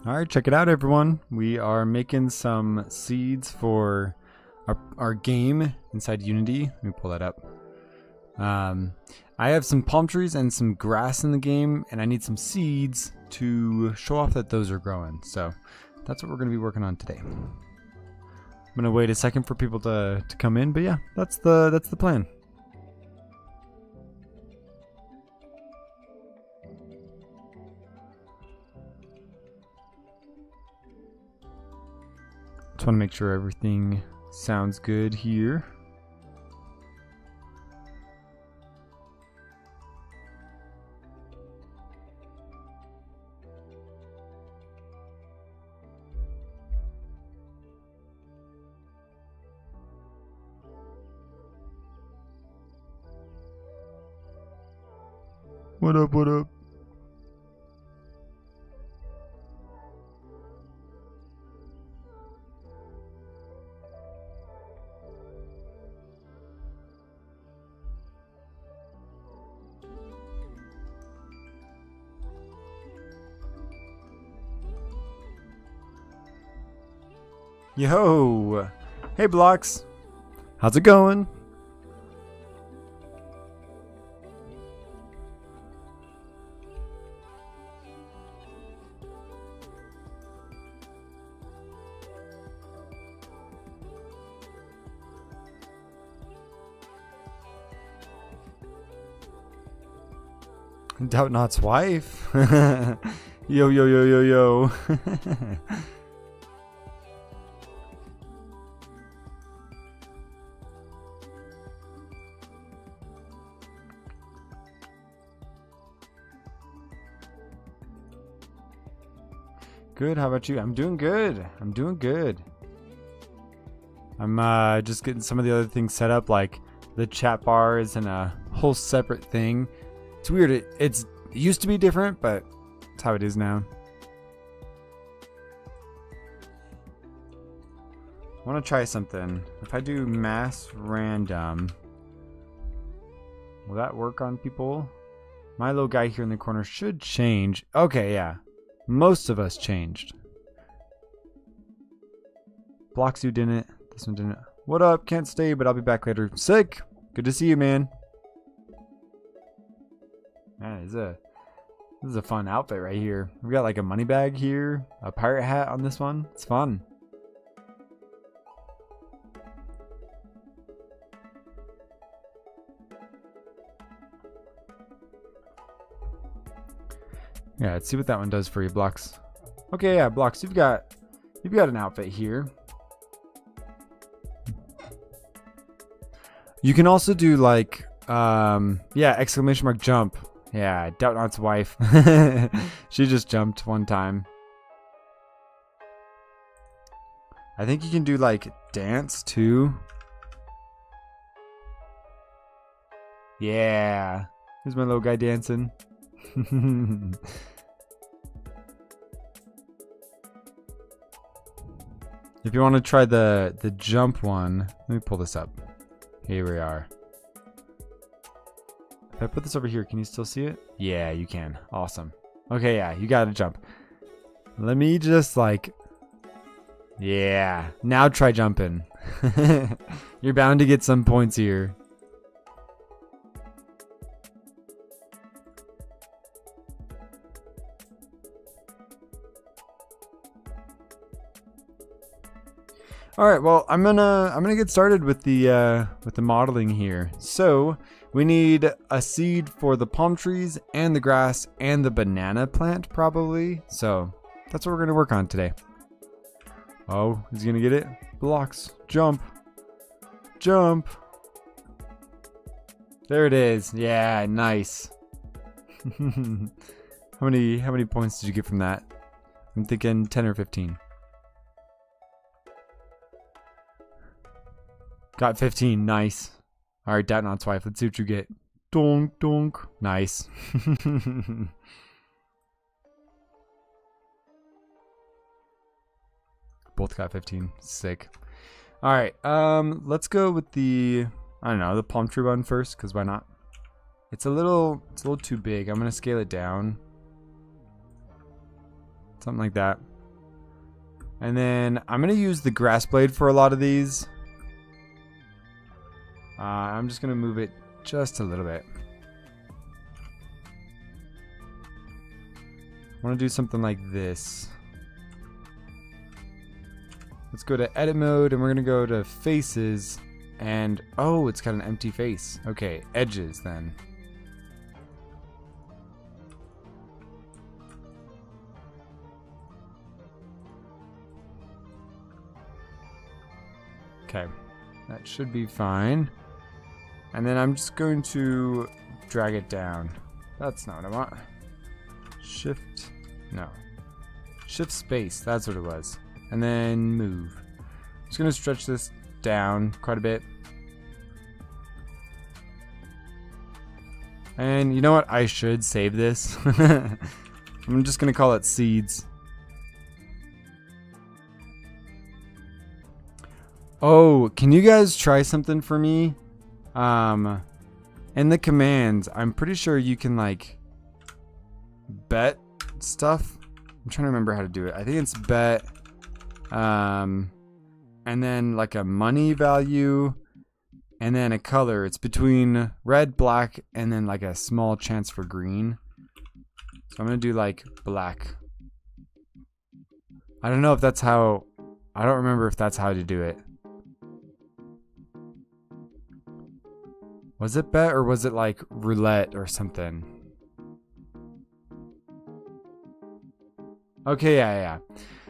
Alright, check it out everyone. We are making some seeds for our game inside Unity. Let me pull that up. I have some palm trees and some grass in the game, and I need some seeds to show off that those are growing. So that's what we're going to be working on today. I'm going to wait a second for people to come in, but yeah, that's the plan. Just want to make sure everything sounds good here. What up, what up? Yo! Hey Blocks! How's it going? Doubtnot's wife? Yo, yo, yo, yo, yo. Good, how about you? I'm doing good. I'm doing good. I'm just getting some of the other things set up, like the chat bars and a whole separate thing. It's weird. It used to be different, but it's how it is now. I want to try something. If I do mass random, will that work on people? My little guy here in the corner should change. Okay, yeah. Most of us changed. Bloxu didn't. This one didn't. What up? Can't stay, but I'll be back later. Sick. Good to see you, man. Man, this is a fun outfit right here. We got like a money bag here, a pirate hat on this one. It's fun. Yeah, let's see what that one does for you, Blocks. Okay, yeah, Blocks, you've got an outfit here. You can also do like yeah, exclamation mark jump. Yeah, Doubtnot's wife. She just jumped one time. I think you can do like dance too. Yeah. Here's my little guy dancing. If you want to try the jump one, let me pull this up. Here we are. If I put this over here, can you still see it? Yeah, you can. Awesome. Okay, yeah, you gotta jump. Let me just like... Yeah, now try jumping. You're bound to get some points here. All right, well, I'm gonna get started with the modeling here. So we need a seed for the palm trees and the grass and the banana plant probably. So that's what we're gonna work on today. Oh, he's gonna get it. Blocks, jump, jump. There it is. Yeah, nice. How many points did you get from that? I'm thinking 10 or 15. Got 15. Nice. All right, Doubtnot's wife. Let's see what you get. Donk, donk. Nice. Both got 15. Sick. All right. Let's go with the, I don't know, the palm tree one first, because why not? It's a little too big. I'm gonna scale it down. Something like that. And then I'm going to use the grass blade for a lot of these. I'm just going to move it just a little bit. I want to do something like this. Let's go to edit mode and we're going to go to faces. And oh, it's got an empty face. Okay, edges then. Okay, that should be fine. And then I'm just going to drag it down. That's not what I want. Shift, no. Shift space, that's what it was. And then move. I'm just going to stretch this down quite a bit. And you know what? I should save this. I'm just going to call it seeds. Oh, can you guys try something for me? In the commands, I'm pretty sure you can like bet stuff. I'm trying to remember how to do it. I think it's bet, and then like a money value, and then a color. It's between red, black, and then like a small chance for green. So I'm gonna do like black. I don't know if that's how. I don't remember if that's how to do it. Was it bet or was it like roulette or something? Okay, yeah.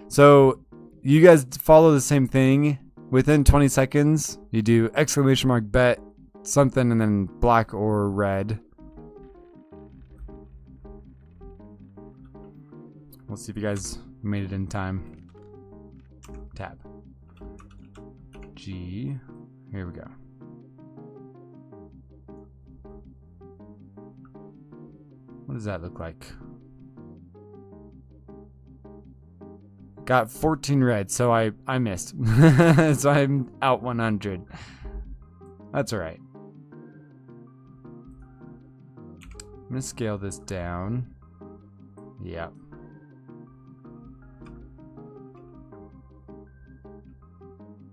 So you guys follow the same thing. Within 20 seconds, you do exclamation mark bet something and then black or red. We'll see if you guys made it in time. Tab. G. Here we go. What does that look like? Got 14 red, so I missed. So I'm out 100. That's alright. I'm gonna scale this down. Yep.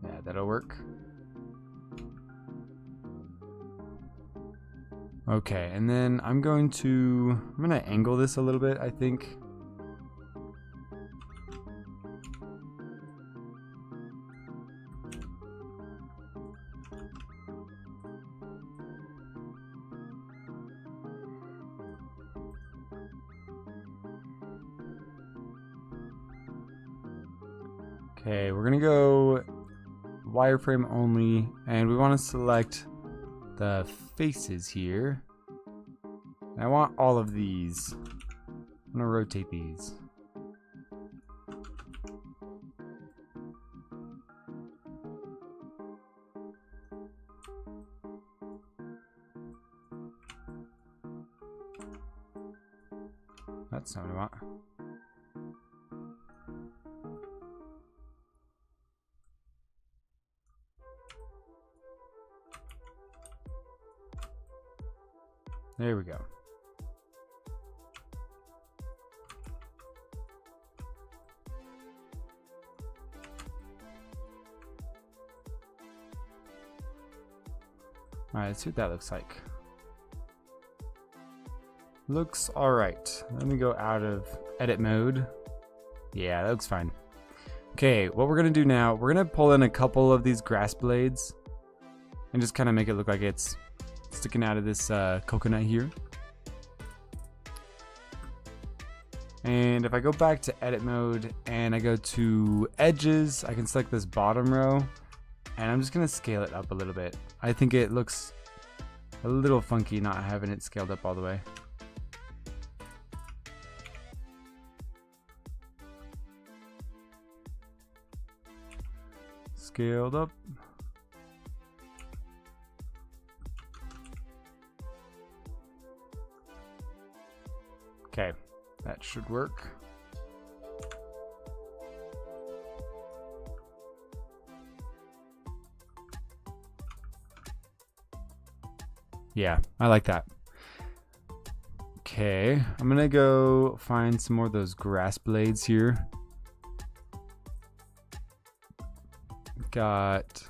Yeah, that'll work. Okay, and then I'm gonna angle this a little bit, I think. Okay, we're gonna go wireframe only, and we want to select the faces here. And I want all of these. I'm gonna rotate these. That's not what I want. There we go. Alright, let's see what that looks like. Looks alright. Let me go out of edit mode. Yeah, that looks fine. Okay, what we're going to do now, we're going to pull in a couple of these grass blades and just kind of make it look like it's sticking out of this coconut here. And if I go back to edit mode and I go to edges, I can select this bottom row and I'm just going to scale it up a little bit. I think it looks a little funky not having it scaled up all the way. Scaled up. Okay, that should work. Yeah, I like that. Okay, I'm gonna go find some more of those grass blades here. got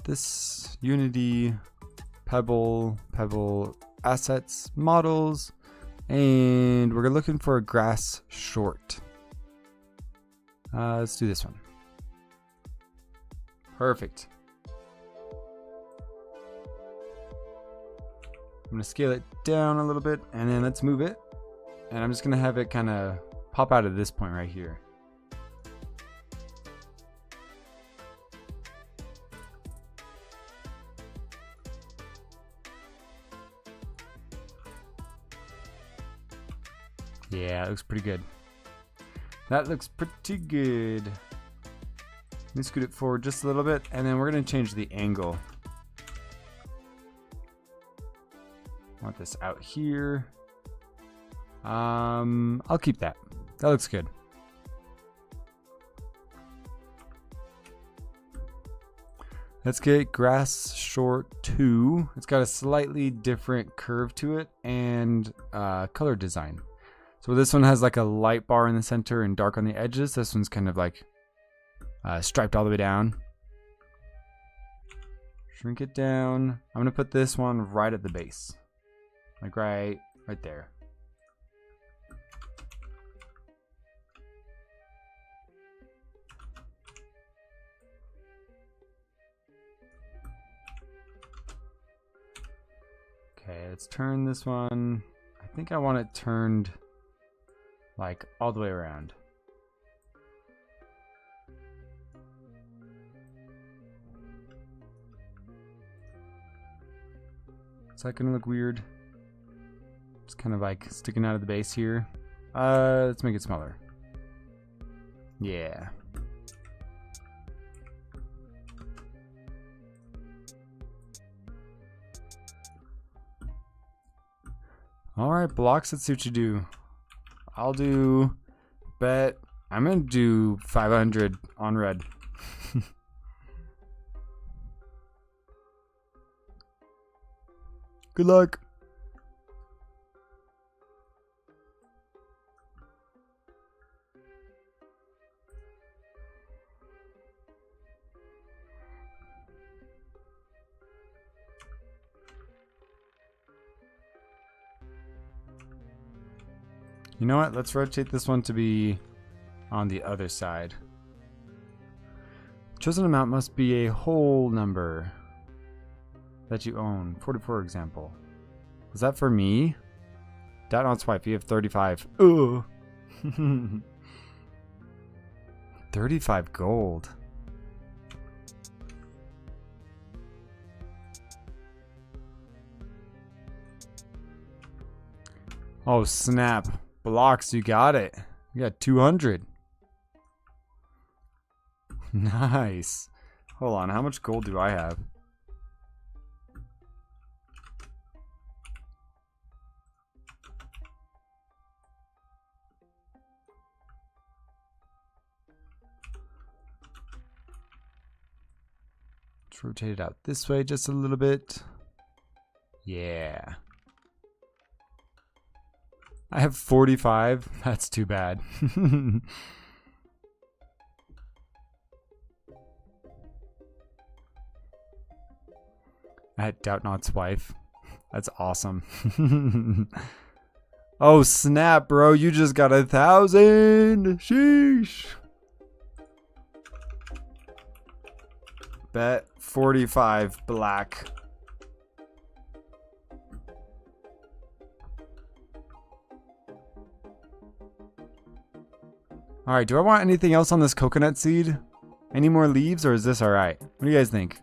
this Unity, Pebble assets, models, and we're looking for a grass short. Let's do this one. Perfect. I'm gonna scale it down a little bit and then let's move it. And I'm just gonna have it kind of pop out at this point right here. Yeah, it looks pretty good. That looks pretty good. Let me scoot it forward just a little bit, and then we're gonna change the angle. I want this out here. I'll keep that. That looks good. Let's get grass short 2. It's got a slightly different curve to it and color design. So this one has like a light bar in the center and dark on the edges. This one's kind of like striped all the way down. Shrink it down. I'm gonna put this one right at the base. Like right there. Okay, let's turn this one. I think I want it turned like all the way around. Is that gonna look weird? It's kind of like sticking out of the base here. Let's make it smaller. Yeah. Alright, blocks, let's see what you do. I'll do bet. I'm gonna do 500 on red. Good luck. You know what? Let's rotate this one to be on the other side. Chosen amount must be a whole number that you own. 44 example. Was that for me? Dad not swipe. You have 35. Ooh. 35 gold. Oh snap. Blocks, you got it. You got 200. Nice. Hold on, how much gold do I have? Let's rotate it out this way just a little bit. Yeah. I have 45. That's too bad. At Doubt Not's wife. That's awesome. Oh snap, bro. You just got 1,000. Sheesh. Bet 45 black. Alright, do I want anything else on this coconut seed? Any more leaves, or is this alright? What do you guys think?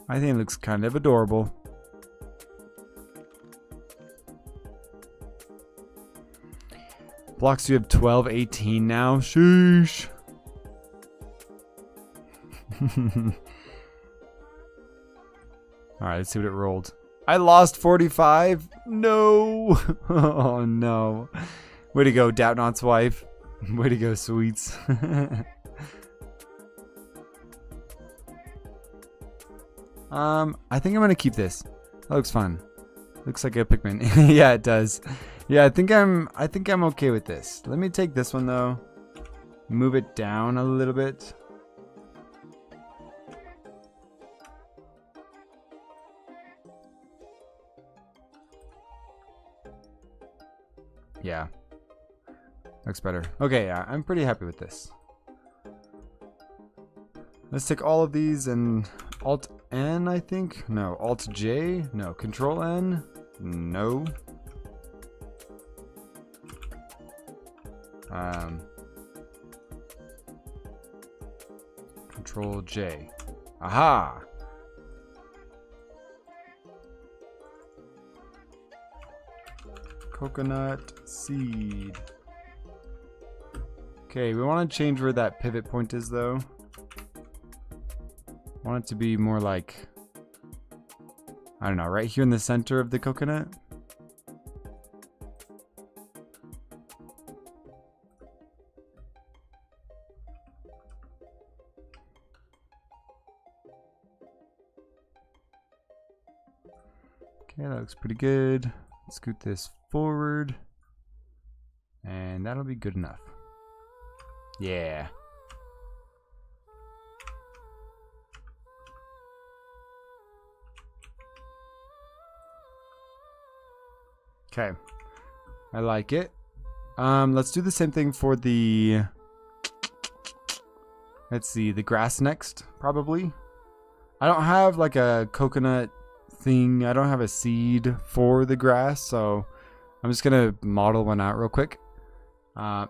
I think it looks kind of adorable. Blocks, you have 12, 18 now. Sheesh. Alright, let's see what it rolled. I lost 45? No. Oh no. Way to go, Doubt Not's wife. Way to go, Sweets. I think I'm gonna keep this. That looks fun. Looks like a Pikmin. Yeah, it does. Yeah, I think I'm okay with this. Let me take this one though. move it down a little bit. Yeah. Looks better. Okay, yeah, I'm pretty happy with this. Let's take all of these and Alt N, I think. No, Alt J. No, Control N. No. Control J. Aha! Coconut seed. Okay, we want to change where that pivot point is though. I want it to be more like, I don't know, right here in the center of the coconut. Okay, that looks pretty good. Scoot this forward. And that'll be good enough. Yeah. Okay. I like it. Let's do the same thing for the... Let's see, the grass next, probably. I don't have like a coconut thing. I don't have a seed for the grass, so I'm just gonna model one out real quick.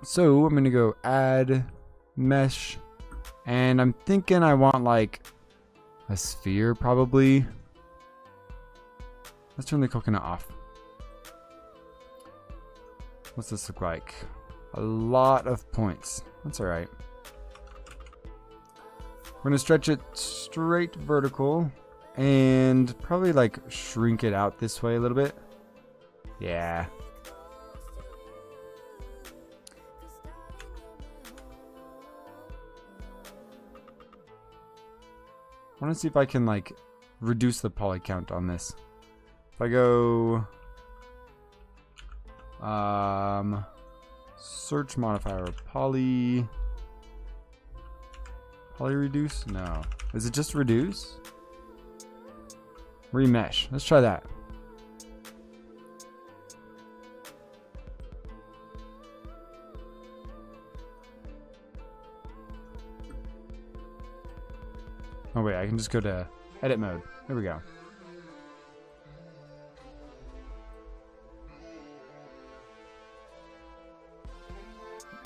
So I'm gonna go add mesh, and I'm thinking I want like a sphere probably. Let's turn the coconut off. What's this look like? A lot of points. That's all right. We're gonna stretch it straight vertical and probably like shrink it out this way a little bit. Yeah. I want to see if I can like reduce the poly count on this. If I go search modifier poly reduce? No. Is it just reduce? Remesh. Let's try that. Oh wait, I can just go to edit mode. There we go.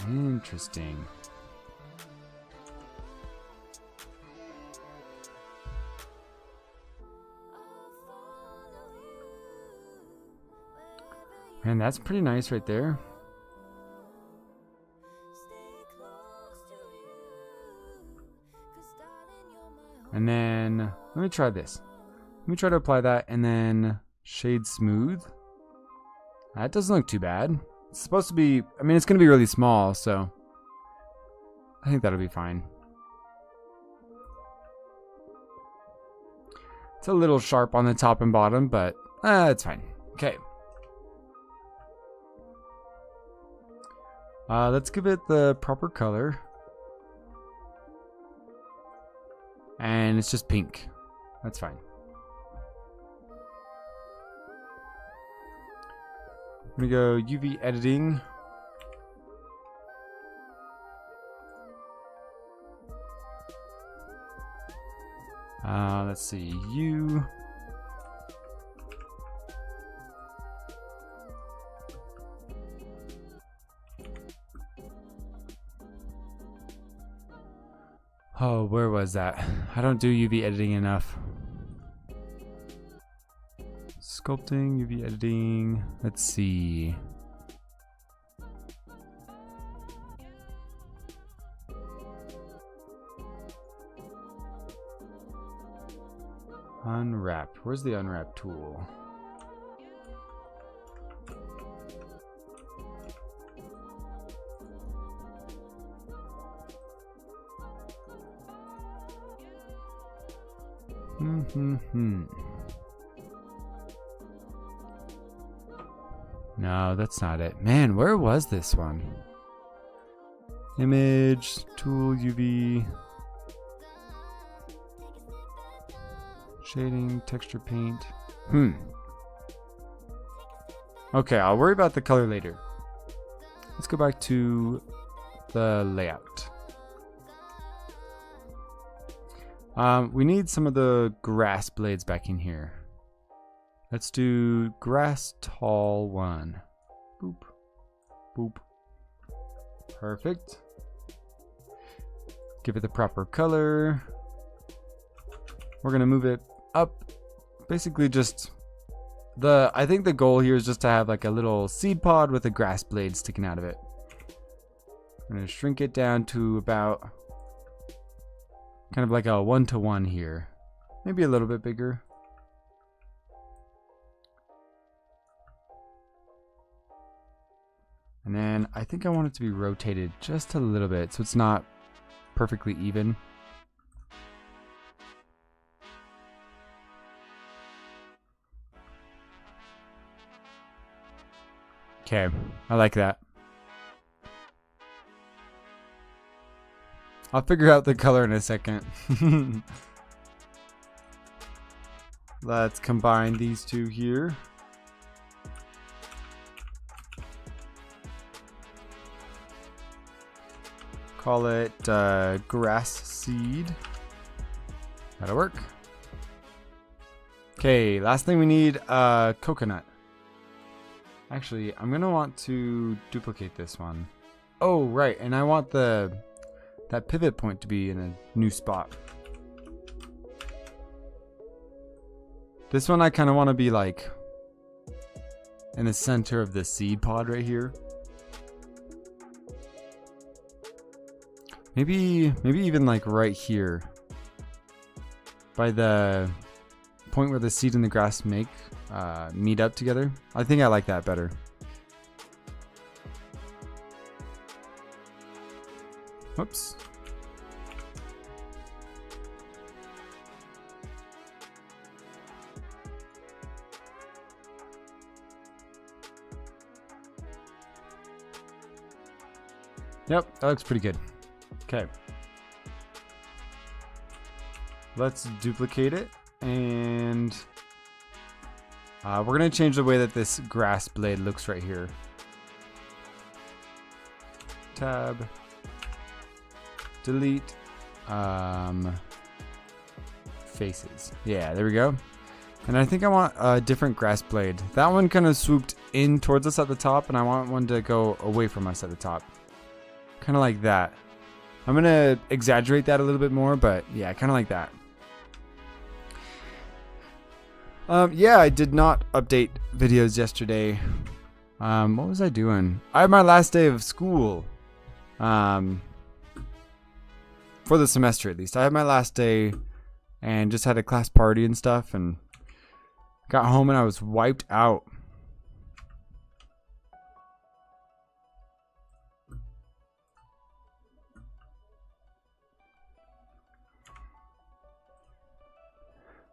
Interesting. Man, that's pretty nice right there. And then, let me try this. Let me try to apply that and then shade smooth. That doesn't look too bad. It's supposed to be, I mean, it's going to be really small, so I think that'll be fine. It's a little sharp on the top and bottom, but it's fine. Okay. Let's give it the proper color. And it's just pink. That's fine. I'm gonna go UV editing. Let's see, U. Oh, where was that? I don't do UV editing enough. Sculpting, UV editing. Let's see. Unwrap. Where's the unwrap tool? No, that's not it. Man, where was this one? Image, tool, UV, shading, texture paint. Okay, I'll worry about the color later. Let's go back to the layout. We need some of the grass blades back in here. Let's do grass tall 1. Boop. Boop. Perfect. Give it the proper color. We're gonna move it up. Basically just I think the goal here is just to have like a little seed pod with a grass blade sticking out of it. I'm gonna shrink it down to about kind of like a 1-to-1 here. Maybe a little bit bigger. And then I think I want it to be rotated just a little bit so it's not perfectly even. Okay, I like that. I'll figure out the color in a second. Let's combine these two here. Call it grass seed. That'll work. Okay, last thing we need, coconut. Actually, I'm gonna want to duplicate this one. Oh, right, and I want that pivot point to be in a new spot. This one I kind of want to be like in the center of the seed pod right here. Maybe even like right here by the point where the seed and the grass meet up together. I think I like that better. Whoops. Yep, that looks pretty good. Okay. Let's duplicate it, and we're going to change the way that this grass blade looks right here. Tab. Delete. Faces. Yeah, there we go. And I think I want a different grass blade. That one kind of swooped in towards us at the top, and I want one to go away from us at the top. Kind of like that. I'm going to exaggerate that a little bit more, but yeah, kind of like that. Yeah, I did not update videos yesterday. What was I doing? I had my last day of school. For the semester at least. I had my last day and just had a class party and stuff, and got home and I was wiped out.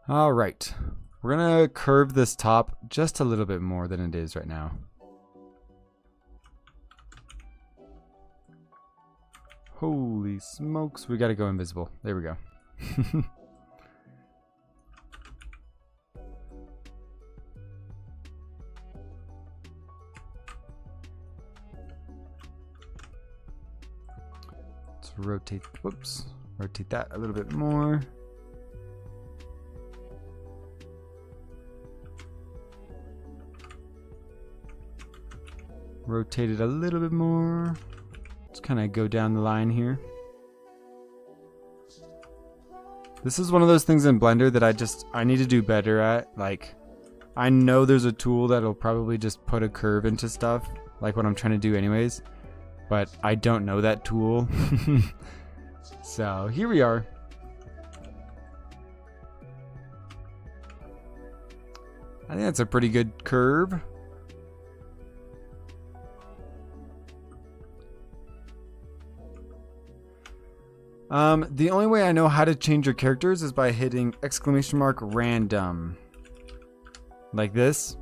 All right. We're going to curve this top just a little bit more than it is right now. Holy smokes. We got to go invisible. There we go. Let's rotate. Whoops. Rotate that a little bit more. Rotate it a little bit more. Just kind of go down the line here. This is one of those things in Blender that I need to do better at. Like, I know there's a tool that'll probably just put a curve into stuff, like what I'm trying to do anyways, but I don't know that tool. So here we are. I think that's a pretty good curve. The only way I know how to change your characters is by hitting !random. Like this.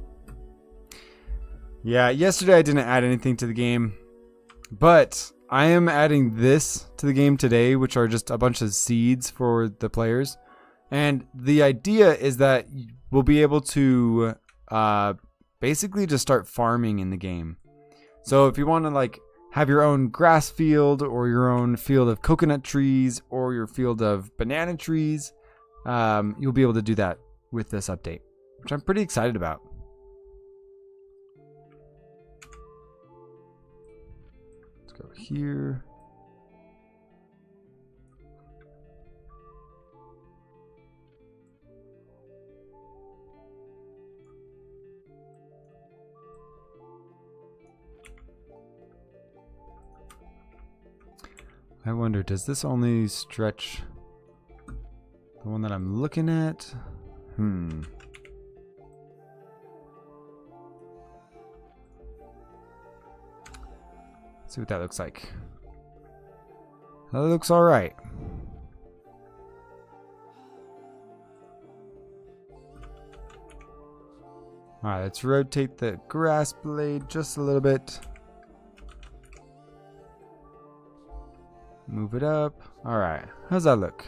Yeah, yesterday I didn't add anything to the game, but I am adding this to the game today, which are just a bunch of seeds for the players. And the idea is that we'll be able to basically just start farming in the game. So if you want to like have your own grass field or your own field of coconut trees or your field of banana trees, you'll be able to do that with this update, which I'm pretty excited about. Let's go here. I wonder, does this only stretch the one that I'm looking at? Let's see what that looks like. That looks all right. All right, let's rotate the grass blade just a little bit. Move it up. All right, how's that look?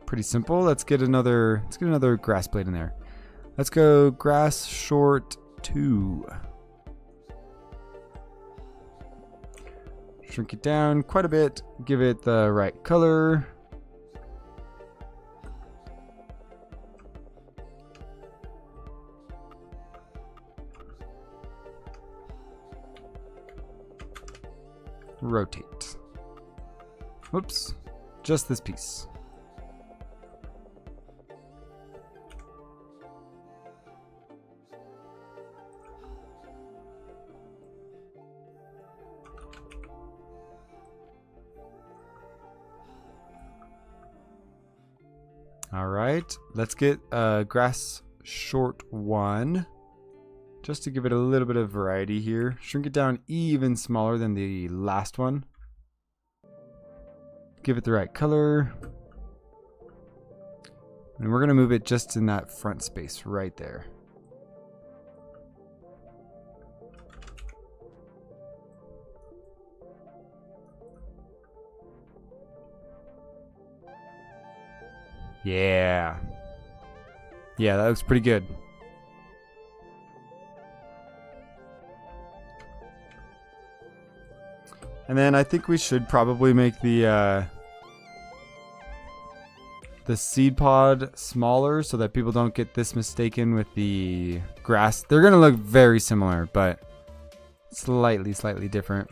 Pretty simple. Let's get another grass blade in there. Let's go grass short 2. Shrink it down quite a bit. Give it the right color. Rotate. Whoops. Just this piece. All right, let's get grass short 1, just to give it a little bit of variety here. Shrink it down even smaller than the last one. Give it the right color. And we're gonna move it just in that front space right there. Yeah. Yeah, that looks pretty good. And then I think we should probably make the seed pod smaller so that people don't get this mistaken with the grass. They're gonna look very similar, but slightly different.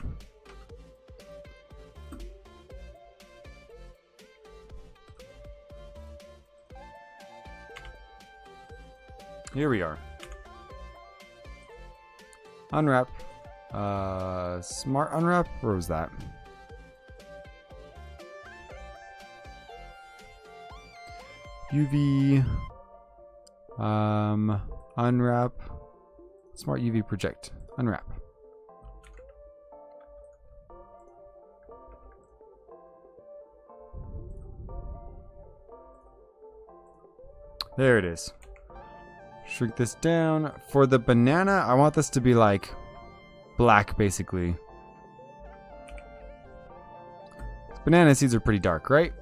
Here we are. Unwrap. Smart unwrap? Where was that? UV. Unwrap. Smart UV project. Unwrap. There it is. Shrink this down. For the banana, I want this to be like black, basically. Banana seeds are pretty dark, right?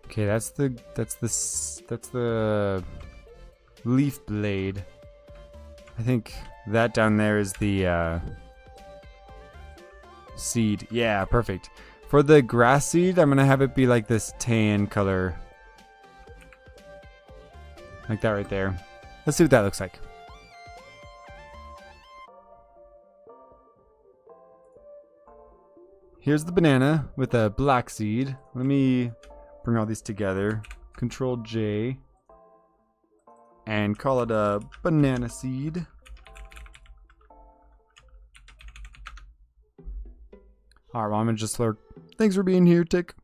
Okay, that's the leaf blade. I think that down there is the seed. Yeah, perfect. For the grass seed, I'm gonna have it be like this tan color. Like that right there. Let's see what that looks like. Here's the banana with a black seed. Let me bring all these together. Control J. And call it a banana seed. Alright, well, I'm gonna just lurk. Thanks for being here, Tick.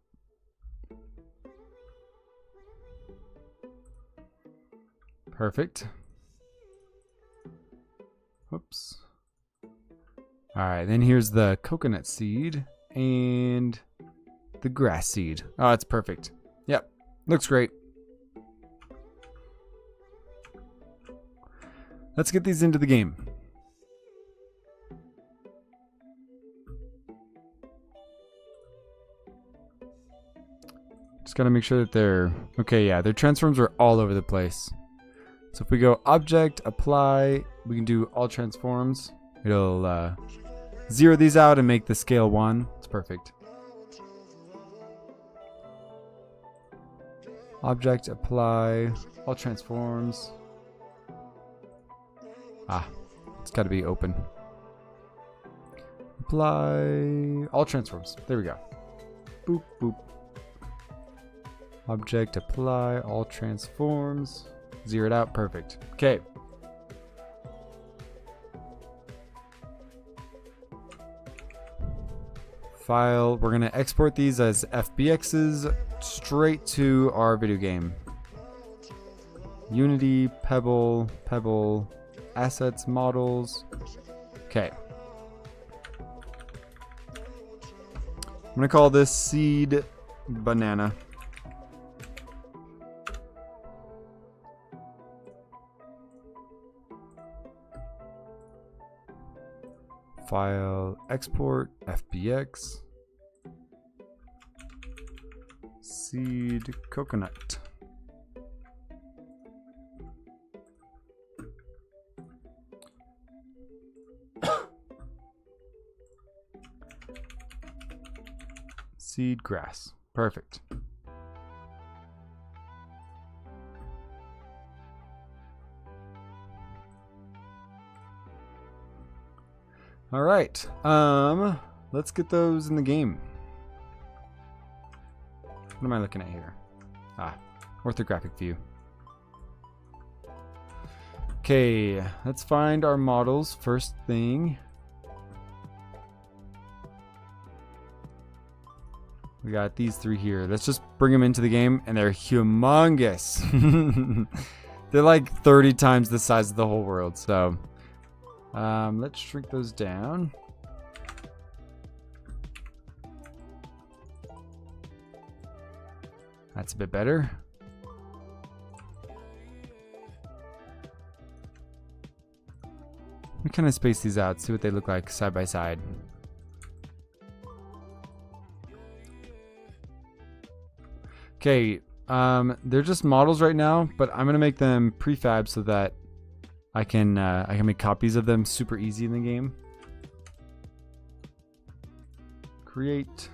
Perfect. Whoops. Alright, then here's the coconut seed and the grass seed. Oh, it's perfect. Yep, looks great. Let's get these into the game. Just gotta make sure that they're... Okay, yeah, their transforms are all over the place. So if we go Object, Apply, we can do all transforms. It'll zero these out and make the scale 1. It's perfect. Object, Apply, all transforms. Ah, it's gotta be open. Apply, all transforms. There we go. Boop, boop. Object, Apply, all transforms. Zero it out, perfect. Okay. File, we're gonna export these as FBXs straight to our video game. Unity, Pebble, Pebble, Assets, Models. Okay. I'm gonna call this Seed Banana. File, export, FBX, seed coconut. Seed grass. Perfect. All right, let's get those in the game. What am I looking at here? Ah, orthographic view. Okay, let's find our models first thing. We got these three here. Let's just bring them into the game, and they're humongous. They're like 30 times the size of the whole world, so... let's shrink those down. That's a bit better. We kind of space these out, see what they look like side by side. Okay, they're just models right now, but I'm gonna make them prefab so that I can make copies of them super easy in the game. Create.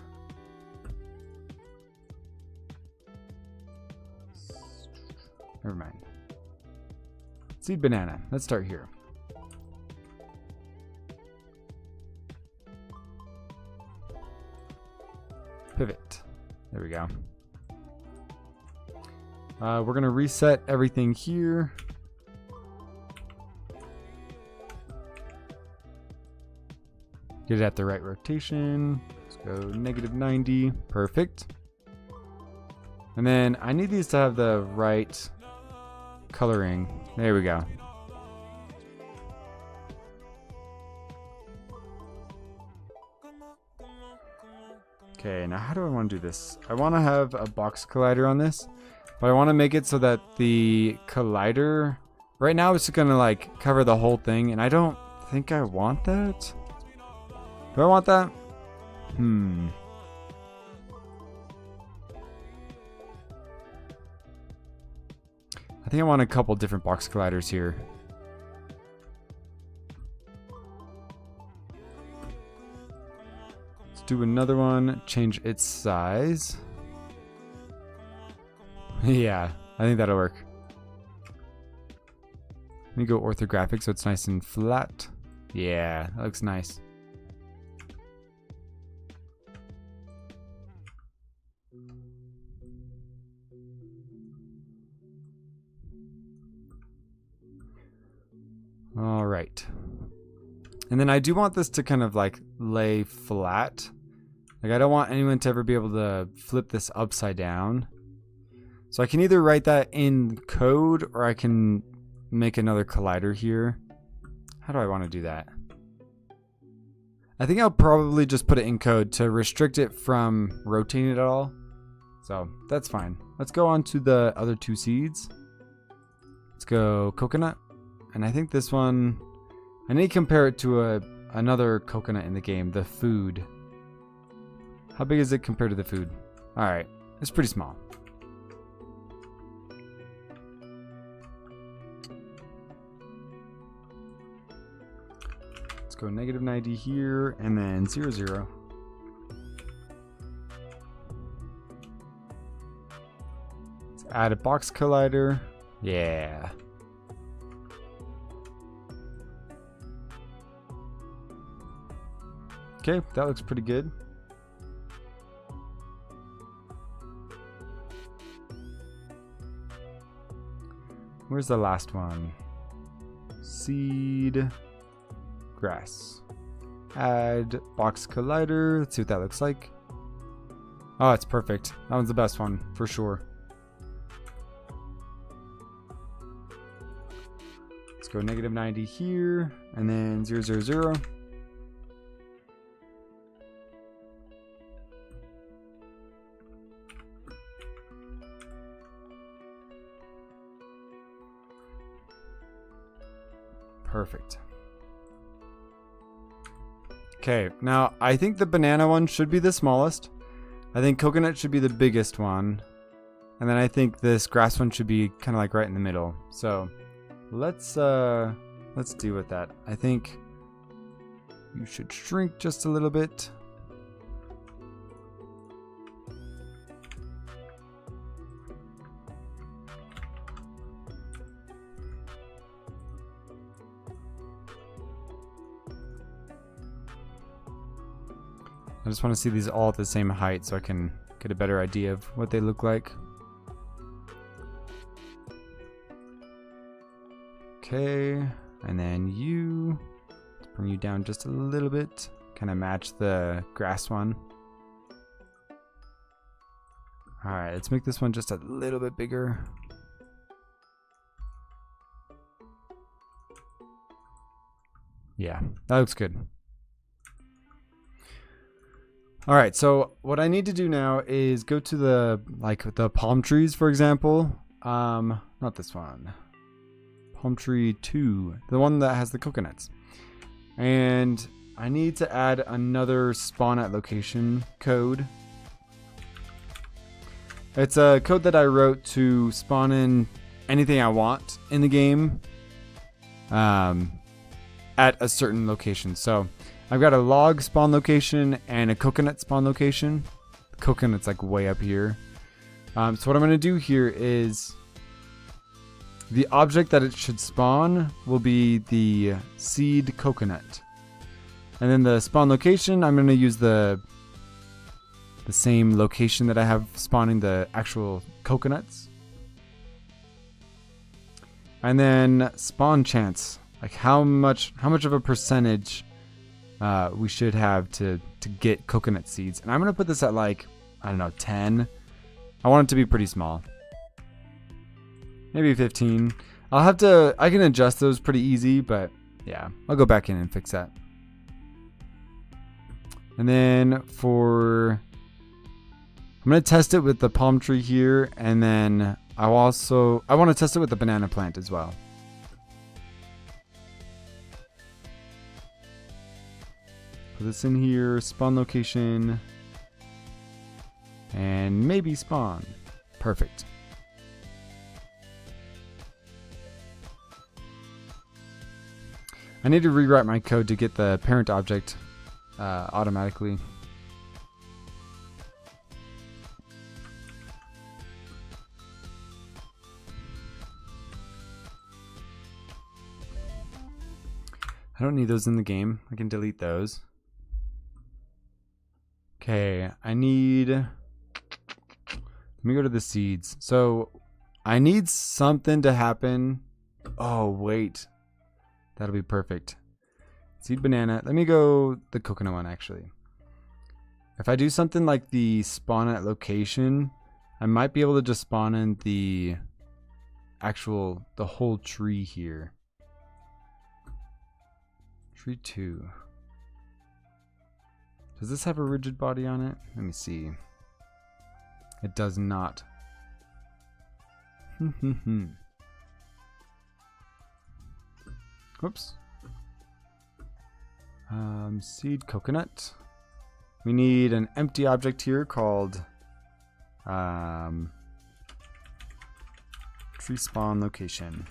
Never mind. Seed banana. Let's start here. Pivot. There we go. We're gonna reset everything here. Get it at the right rotation. Let's go -90. Perfect. And then I need these to have the right coloring. There we go. Okay, now how do I want to do this? I want to have a box collider on this, but I want to make it so that the collider... Right now it's going to like cover the whole thing, and I don't think I want that. Do I want that? I think I want a couple different box colliders here. Let's do another one, change its size. Yeah, I think that'll work. Let me go orthographic so it's nice and flat. Yeah, that looks nice. All right. And then I do want this to kind of like lay flat. Like I don't want anyone to ever be able to flip this upside down. So I can either write that in code or I can make another collider here. How do I want to do that? I think I'll probably just put it in code to restrict it from rotating it at all. So that's fine. Let's go on to the other 2 seeds. Let's go coconut. And I think this one, I need to compare it to another coconut in the game, the food. How big is it compared to the food? Alright, it's pretty small. Let's go -90 here, and then 0, 0. Let's add a box collider. Yeah. Okay, that looks pretty good. Where's the last one? Seed, grass. Add box collider. Let's see what that looks like. Oh, it's perfect. That one's the best one for sure. Let's go -90 here, and then 0, 0, 0. Perfect. Okay, now I think the banana one should be the smallest. I think coconut should be the biggest one. And then I think this grass one should be kind of like right in the middle. So let's deal with that. I think you should shrink just a little bit. I just want to see these all at the same height so I can get a better idea of what they look like. Okay, and then you, bring you down just a little bit, kind of match the grass one. Alright, let's make this one just a little bit bigger. Yeah, that looks good. Alright, so what I need to do now is go to the palm trees, for example. Not this one. Palm tree 2, the one that has the coconuts. And I need to add another spawn at location code. It's a code that I wrote to spawn in anything I want in the game at a certain location. So I've got a log spawn location and a coconut spawn location. The coconut's like way up here. So what I'm going to do here is the object that it should spawn will be the seed coconut. And then the spawn location, I'm going to use the same location that I have spawning the actual coconuts. And then spawn chance, like how much of a percentage we should have to get coconut seeds. And I'm going to put this at like, I don't know, 10. I want it to be pretty small. Maybe 15. I can adjust those pretty easy, but yeah, I'll go back in and fix that. And then I'm going to test it with the palm tree here, and then I want to test it with the banana plant as well. Put this in here, spawn location, and maybe spawn. Perfect. I need to rewrite my code to get the parent object automatically. I don't need those in the game. I can delete those. Okay, let me go to the seeds. So I need something to happen. Oh, wait. That'll be perfect. Seed banana. Let me go the coconut one, actually. If I do something like the spawn at location, I might be able to just spawn in the whole tree here. Tree 2. Does this have a rigid body on it? Let me see. It does not. Whoops. Seed coconut. We need an empty object here called tree spawn location.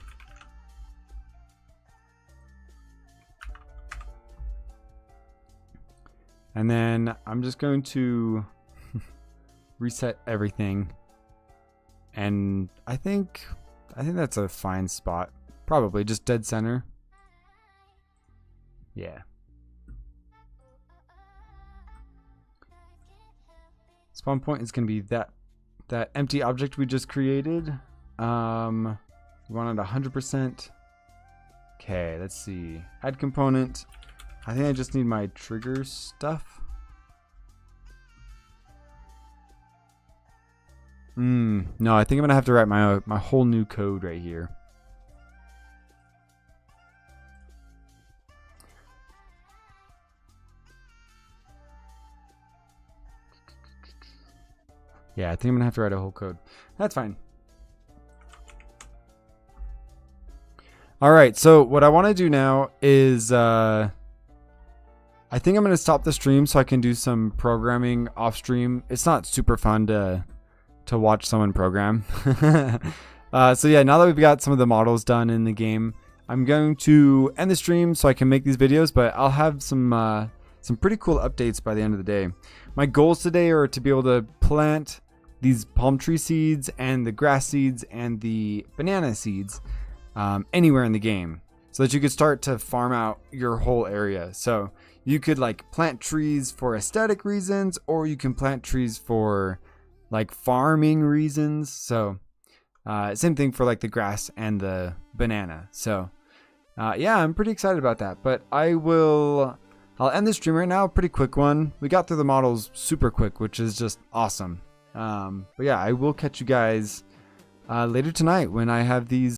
And then I'm just going to reset everything. And I think that's a fine spot. Probably just dead center. Yeah. Spawn point is going to be that empty object we just created. We want it 100%. Okay, let's see. Add component. I think I just need my trigger stuff. No, I think I'm gonna have to write my whole new code right here. Yeah, I think I'm gonna have to write a whole code. That's fine. All right, so what I want to do now is I think I'm going to stop the stream so I can do some programming off stream. It's not super fun to watch someone program. So yeah, now that we've got some of the models done in the game, I'm going to end the stream so I can make these videos, but I'll have some pretty cool updates by the end of the day. My goals today are to be able to plant these palm tree seeds and the grass seeds and the banana seeds anywhere in the game so that you could start to farm out your whole area. So you could like plant trees for aesthetic reasons, or you can plant trees for like farming reasons. So same thing for like the grass and the banana. So yeah, I'm pretty excited about that, but I'll end this stream right now. Pretty quick one. We got through the models super quick, which is just awesome. But yeah, I will catch you guys later tonight when I have these